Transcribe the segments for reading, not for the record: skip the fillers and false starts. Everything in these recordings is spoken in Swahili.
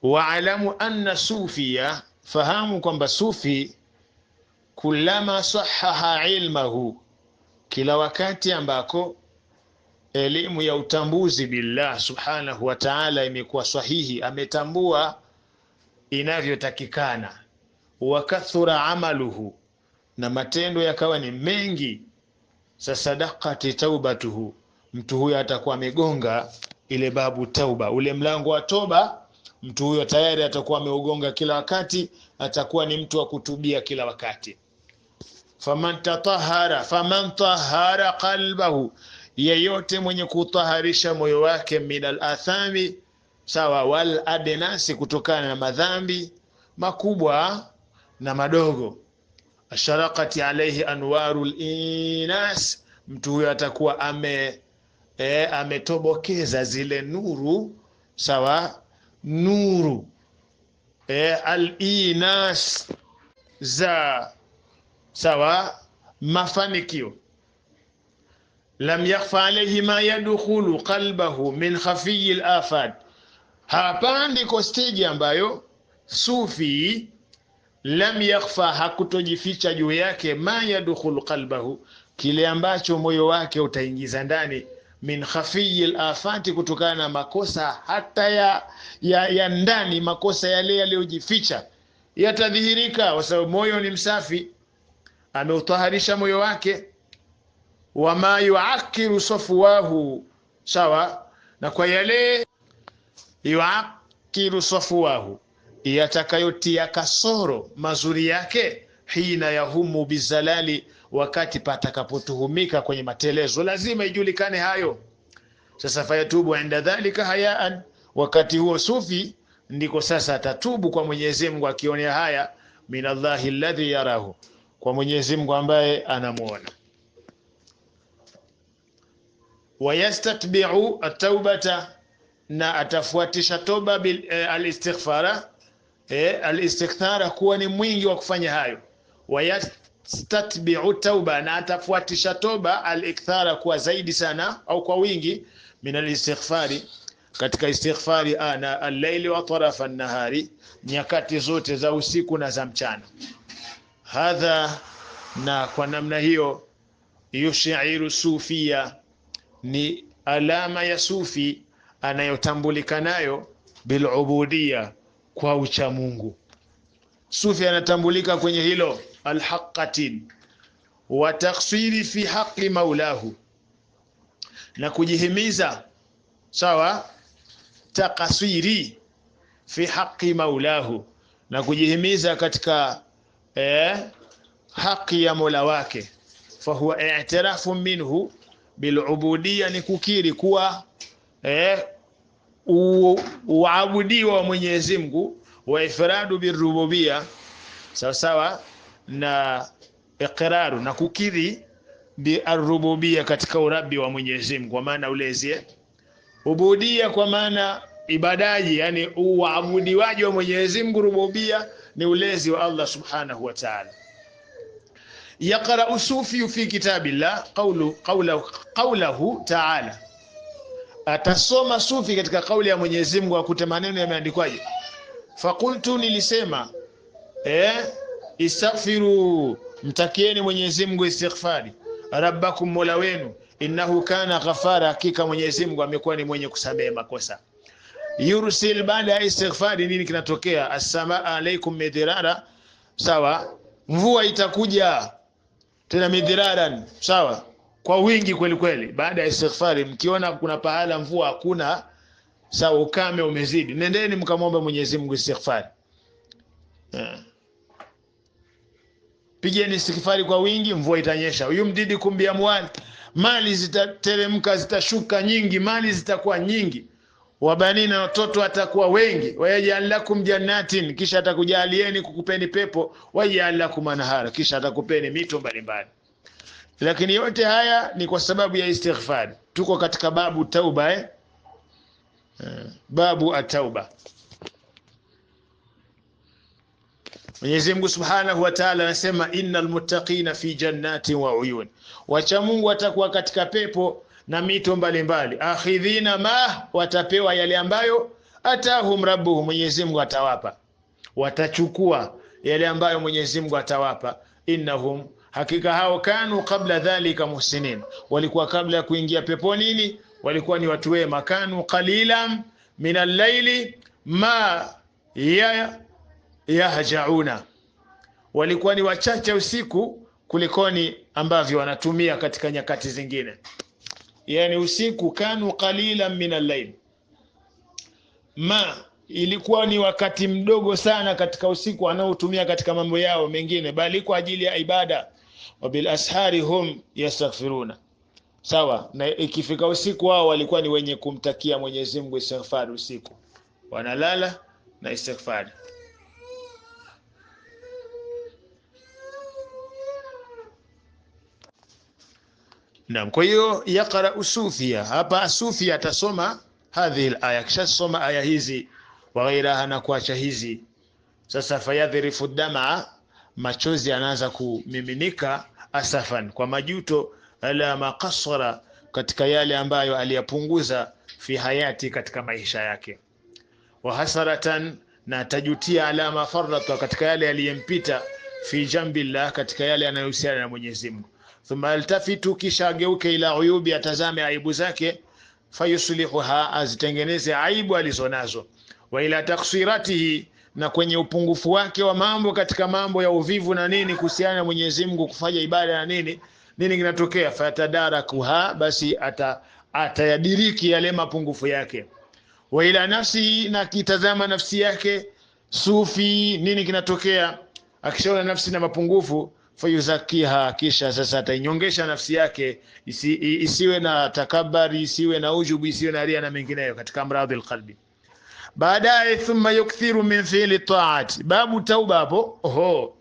Wa'alamu anna sufiya, fahamu kwamba sufi, kullama sahaha ilmahu, kila wakati ambako elimu ya utambuzi billah subhanahu wa ta'ala imekuwa sahihi, ametambua inavyotakikana, wa kathura amaluhu, na matendo yakawa ni mengi, sasadaqati taubatuhu, mtu huyo atakuwa amegonga ile babu tauba, ule mlango wa toba. Mtu huyo tayari atakuwa ameugonga kila wakati, atakuwa ni mtu wa kutubia kila wakati. Faman tahara qalbahu, yeyote mwenye kutaharisha moyo wake, minal athami, sawa, wal adnasi, kutokana na madhambi makubwa na madogo. Asharaqati alayhi anwarul inas, mtu huyo atakuwa ametobokeza zile nuru, sawa, nuru al-inas za, sawa, mafanikio. Lam yakhfa alayhi ma yadkhulu qalbahu min khafiy al-afat, hapa ndiko stage ambayo sufi lam yakhfa, hakutojificha juu yake, ma yadkhulu qalbahu, kile ambacho moyo wake utaingiza ndani, min khafiy al-afati, kutokana na makosa hata ya ndani, makosa yale yaliyojificha yatadhihirika, kwa sababu moyo ni msafi, ameutaharisha moyo wake. Wama yuakiru safwahu, sawa, na kwa yale yuakiru safwahu, yatakayotia kasoro mazuri yake, hina yahumu bizalali, wakati patakapotuhumika kwenye matelezo, lazima ijulikane hayo. Sasa fayatubu inda dhalika hayaan, wakati huo sufi ndiko sasa atatubu kwa Mwenyezi Mungu akionea haya, minallahi alladhi yarahu, kwa Mwenyezi Mungu ambaye anamuona. Wayastatbi'u at-taubata, na atafuatisha toba bil al-istighfara, al-istikthara, kuwa ni mwingi wa kufanya hayo. Wayastatbi'u tauba, na atafuatisha toba al-ikthara, kuwa zaidi sana au kwa wingi, min al-istighfari, katika istighfari, ana al-layli wa tarafa an-nahari, nyakati zote za usiku na za mchana. Hadha, na kwa namna hiyo, yushiru sufia, ni alama ya sufi anayotambulika nayo, bil ubudiyya, kwa ucha Mungu. Sufi anatambulika kwenye hilo, alhaqatin wa taksiri fi haqqi maulahu, na kujihimiza, sawa, takasiri fi haqqi maulahu, na kujihimiza katika haki ya Mola wake. Fa huwa i'tirafu minhu bil ubudiyya, ni kukiri kuwa uabudiwa wa Mwenyezi Mungu, wa ifradu birububiyya, sawa sawa, na iqraru, na kukiri bi arububiyya, katika urabi wa Mwenyezi Mungu, kwa maana ulezi. Ubudiyya kwa maana ibadaji, yani uabudiwaji wa Mwenyezi Mungu. Rububiyya ni ulezi wa Allah subhanahu wa ta'ala. Yaqra'u sufi fi kitabillah qawluhu ta'ala, atasoma sufi katika kauli ya Mwenyezi Mungu, akute maneno yameandikwaje. Faqultu, nilisema, istaghfiru, mtakieni Mwenyezi Mungu istighfari, rabbakum, mola wenu, innahu kana ghafara, hakika Mwenyezi Mungu amekuwa ni mwenye kusamehe makosa. Yursil, baada ya istighfari nini kinatokea? As-samaa alaykum midrara, sawa, mvua itakuja tena midhiraran, sawa, kwa wingi kweli kweli. Baada ya istighfari, mkiona kuna pahala mvua hakuna, sawa, ukame umezidi, nendeni mkamwombe Mwenyezi Mungu istighfari. Pigeni istighfari kwa wingi, mvua itanyesha. Yumdidi kumbia mwali, mali zitateremka, zitashuka nyingi, mali zitakuwa nyingi. Wabanina, watoto watakuwa wengi. Wayaj'al lakum jannatin, kisha atakujalieni, kukupeni pepo. Wayaj'al lakum anhara, kisha atakupeni mito mbalimbali. Lakini yote haya ni kwa sababu ya istighfar. Tuko katika babu tauba, babu at-tauba. Mwenyezi Mungu Subhanahu wa Ta'ala anasema, innal muttaqina fi jannatin wa uyun, wacha Mungu watakuwa katika pepo na mito mbalimbali. Akhidhina ma, watapewa yale ambayo atahum rabbuhum, Mwenyezi Mungu atawapa, watachukua yale ambayo Mwenyezi Mungu atawapa. Innahum, hakika hao, kanu kabla dhalika muhsinin, walikuwa kabla ya kuingia peponi walikuwa ni watu wema. Kanu qalilan min al-layli ma yahjauna, walikuwa ni wachache usiku kulikoni ambavyo wanatumia katika nyakati zingine. Yani usiku, kanu qalilan min al-layl, ma ilikuwa ni wakati mdogo sana katika usiku wanaotumia katika mambo yao mengine, bali kwa ajili ya ibada. Wa bil ashari hum yastaghfiruna, sawa. Na ikifika usiku wao walikuwa ni wenye kumtakia Mwenyezi Mungu istighfar usiku, wanalala na istighfar. Naam, kwa hiyo yaqra usufia hapa, sufia atasoma hadhihi alaya, kisha soma aya hizi wa ghairaha, na kuacha hizi. Sasa fayadhrifu dama, machozi anaanza kumiminika, asafan, kwa majuto, ala maqassara, katika yale ambayo aliyapunguza, fi hayati, katika maisha yake, wa hasaratan, na tajutia, ala mafarrata, katika yale aliyempita, fi jambillah, katika yale anayohusiana na Mwenyezi Mungu. Thumma altafitu, kisha ageuke, ila uyubi, atazame aibu zake, fayuslihuha, azitengeneze aibu alizonazo, wa ila taksiratihi, na kwenye upungufu wake wa mambo, katika mambo ya uvivu na nini kuhusiana na Mwenyezi Mungu, kufanya ibada na nini kinatokea, fatadarakuha, basi atayadiriki yale mapungufu yake. Wa ila nafsi, na kitazama nafsi yake, sufi, nini kinatokea akishaona nafsi na mapungufu, fayuzakiha, kisha sasa atainyongesha nafsi yake, isiwe na takabari, isiwe na ujubu, isiwe na ria na mengineyo katika amradhi alqalbi. Baadaye thumma yukthiru min fi'li ta'ati, babu tauba hapo.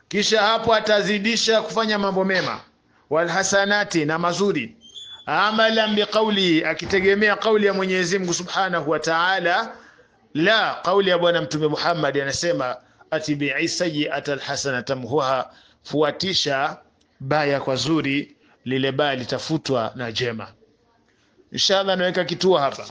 Kisha hapo atazidisha kufanya mambo mema, wal hasanati, na mazuri, amalan biqawli, akitegemea kauli ya Mwenyezi Mungu Subhanahu wa Ta'ala. La, kauli ya bwana Mtume Muhammad anasema, atibi'i sayyi'ata alhasanata muha, fuatisha baya kwa zuri, lile baya litafutwa na jema. Inshallah naweka kituo hapa.